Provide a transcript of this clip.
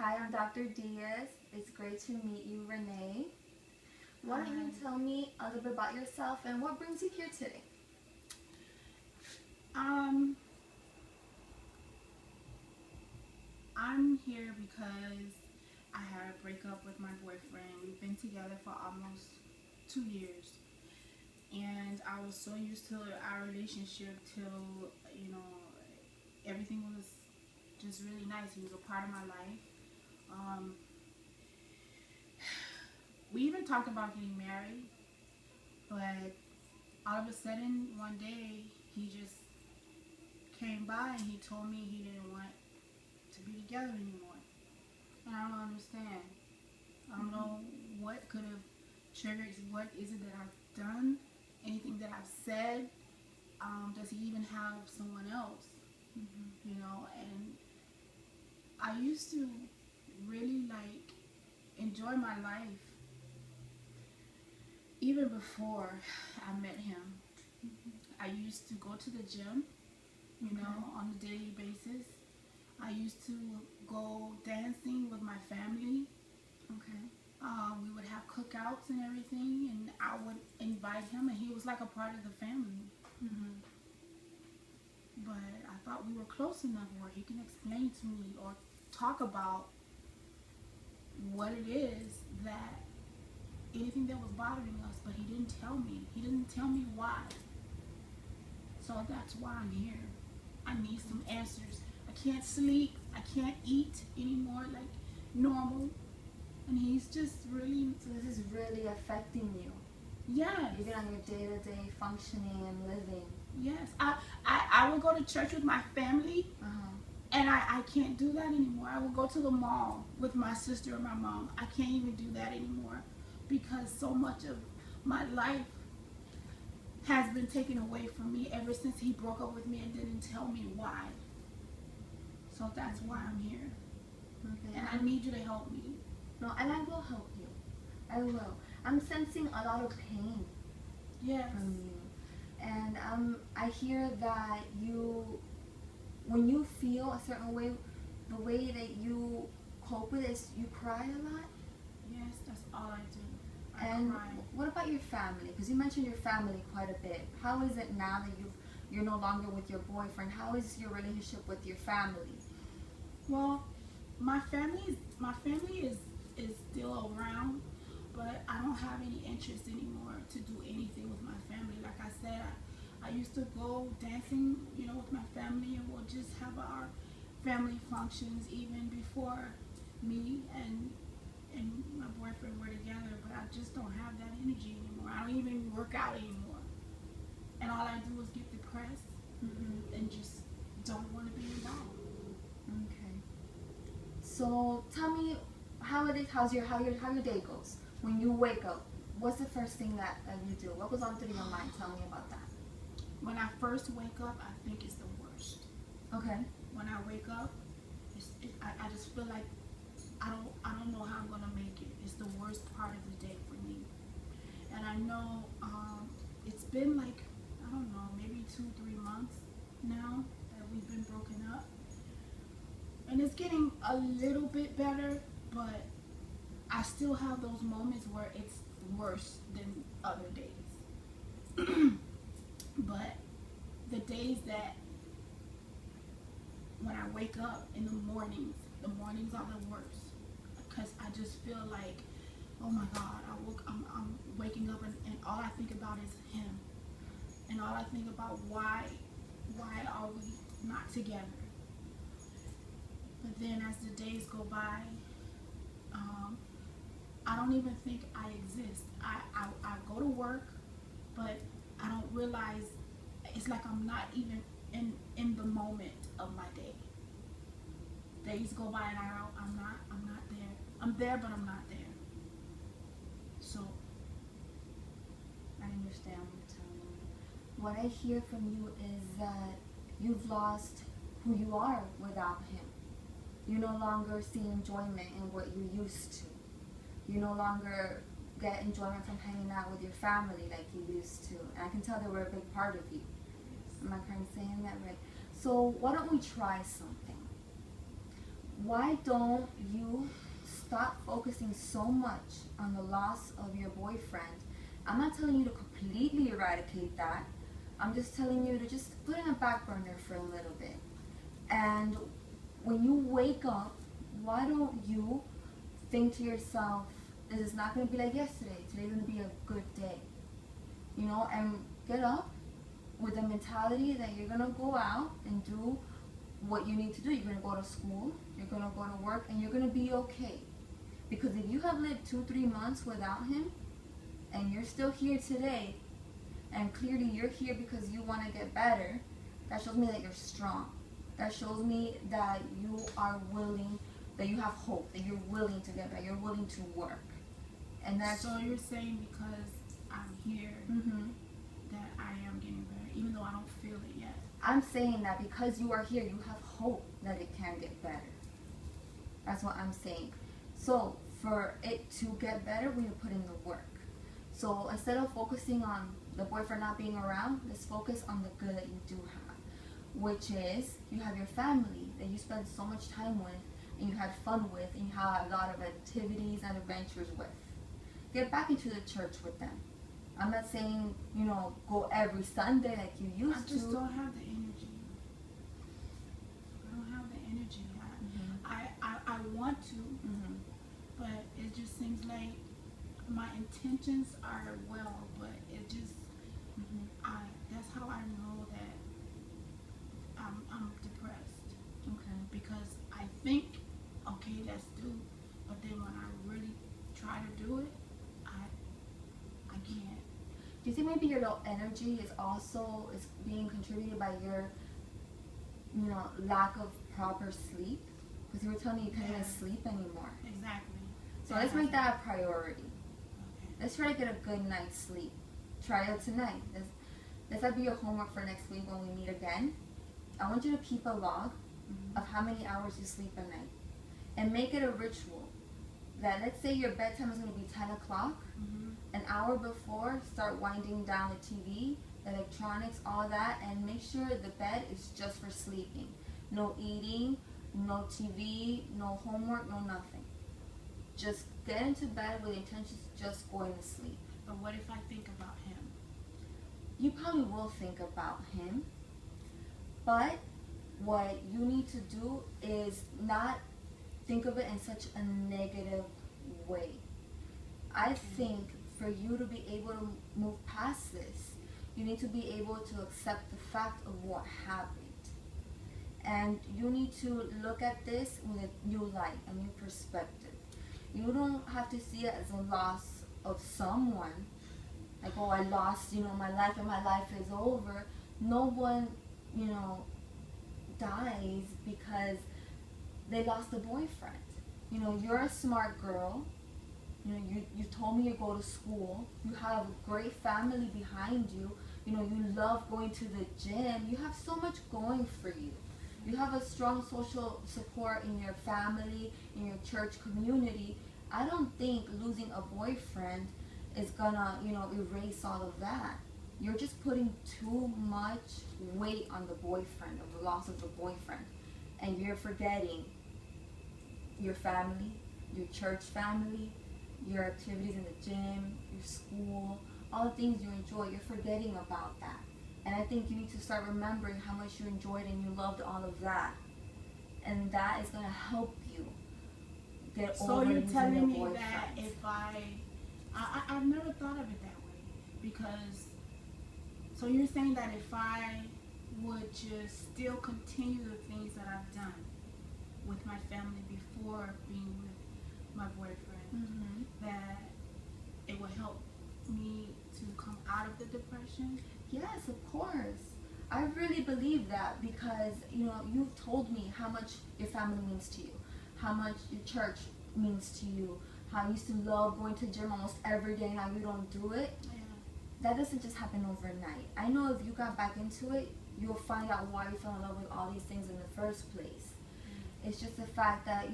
Hi, I'm Dr. Diaz. It's great to meet you, Renee. Why don't you tell me a little bit about yourself and what brings you here today? Um, I'm here because I had a breakup with my boyfriend. We've been together for almost 2 years. And I was so used to our relationship till, everything was just really nice. He was a part of my life. Um, we even talked about getting married, but all of a sudden, one day, he just came by and he told me he didn't want to be together anymore. And I don't understand. I don't know what could have triggered. What is it that I've done? Anything that I've said? Does he even have someone else? And I used to really enjoy my life even before I met him. I used to go to the gym, on a daily basis. I used to go dancing with my family. Okay. We would have cookouts and everything, and I would invite him, and he was like a part of the family. Mm-hmm. But I thought we were close enough where he can explain to me or talk about what it is that anything that was bothering us, but he didn't tell me. He didn't tell me why. So that's why I'm here. I need some answers. I can't sleep. I can't eat anymore like normal. And he's just really... So this is really affecting you, Yes. even on your day-to-day functioning and living. Yes. I will go to church with my family, and I can't do that anymore. I will go to the mall with my sister and my mom. I can't even do that anymore because so much of my life has been taken away from me ever since he broke up with me and didn't tell me why. So that's why I'm here. Okay. And I need you to help me. No, and I will help you. I will. I'm sensing a lot of pain Yes. from you. And I hear that when you feel a certain way, the way that you cope with it is you cry a lot. Yes, that's all I do. And cry. What about your family? Because you mentioned your family quite a bit. How is it now that you're no longer with your boyfriend? How is your relationship with your family? Well, my family is still around, but I don't have any interest anymore to do anything with my family. Like I said, I used to go dancing, with my family, and we'll just have our family functions even before me and my boyfriend were together. But I just don't have that energy anymore. I don't even work out anymore, and all I do is get depressed and just don't want to be involved. Okay. So tell me how it is. How your day goes when you wake up. What's the first thing that you do? What goes on through your mind? Tell me about that. When I first wake up, I think it's the worst. Okay. When I wake up, I just feel like I don't know how I'm gonna make it. It's the worst part of the day for me, and I know it's been I don't know, maybe 2-3 months now that we've been broken up, and it's getting a little bit better, but I still have those moments where it's worse than other days. But the days that when I wake up in the mornings are the worst because I just feel like, oh my God, I'm waking up and all I think about is him, and all I think about why are we not together? But then as the days go by, I don't even think I exist. I go to work, but I don't realize it's like I'm not even in the moment of my day. Days go by and I'm not there. I'm there, but I'm not there. So I understand what you're telling me. What I hear from you is that you've lost who you are without him. You no longer see enjoyment in what you used to. You no longer get enjoyment from hanging out with your family like you used to. And I can tell they were a big part of you. Am I kind of saying that right? So why don't we try something? why don't you stop focusing so much on the loss of your boyfriend? I'm not telling you to completely eradicate that. I'm just telling you to just put it in a back burner for a little bit. And when you wake up, why don't you think to yourself, this is not going to be like yesterday. Today's going to be a good day. You know, and get up with the mentality that you're going to go out and do what you need to do. You're going to go to school, you're going to go to work, and you're going to be okay. Because if you have lived 2-3 months without him, and you're still here today, and clearly you're here because you want to get better, that shows me that you're strong. That shows me that you are willing, that you have hope, that you're willing to get better, you're willing to work. And that's... So you're saying because I'm here that I am getting better, even though I don't feel it yet? I'm saying that because you are here, you have hope that it can get better. That's what I'm saying. So for it to get better, we need to put in the work. So instead of focusing on the boyfriend not being around, let's focus on the good that you do have, which is you have your family that you spend so much time with, and you had fun with, and you had a lot of activities and adventures with. Get back into the church with them. I'm not saying, you know, go every Sunday like you used to. I just don't have the energy. I don't have the energy. I want to, but it just seems like my intentions are well, but it just, that's how I know that I'm depressed. Okay. Because I think, okay, let's do, but then when I really try to do it, I can't. Do you think maybe your low energy is also being contributed by your, you know, lack of proper sleep? Because you were telling me you can't even sleep anymore. Exactly. So let's make that a priority. Okay. Let's try to get a good night's sleep. Try it tonight. Let that be your homework for next week when we meet again. I want you to keep a log of how many hours you sleep a night. And make it a ritual. That let's say your bedtime is going to be 10 o'clock. An hour before, start winding down the TV, electronics, all that, and make sure the bed is just for sleeping. No eating, no TV, no homework, no nothing. Just get into bed with the intention of just going to sleep. But what if I think about him? You probably will think about him, but what you need to do is not think of it in such a negative way. I think for you to be able to move past this, you need to be able to accept the fact of what happened. And you need to look at this with a new light, a new perspective. You don't have to see it as a loss of someone. Like, oh, I lost, my life and my life is over. No one, dies because they lost a boyfriend. You're a smart girl. You told me you go to school. You have a great family behind you. You love going to the gym. You have so much going for you. You have a strong social support in your family, in your church community. I don't think losing a boyfriend is gonna, erase all of that. You're just putting too much weight on the boyfriend, of the loss of the boyfriend. And you're forgetting your family, your church family, your activities in the gym, your school, all the things you enjoy. You're forgetting about that. And I think you need to start remembering how much you enjoyed and you loved all of that. And that is going to help you get over losing your boyfriend. So you're telling me that if I've never thought of it that way. Because, so you're saying that if I would just still continue the things that I've done with my family before being with my boyfriend, that it would help me to come out of the depression? Yes, of course. I really believe that because, you've told me how much your family means to you, how much your church means to you, how you used to love going to gym almost every day, now you don't do it. Yeah. That doesn't just happen overnight. I know if you got back into it, you'll find out why you fell in love with all these things in the first place. It's just the fact that,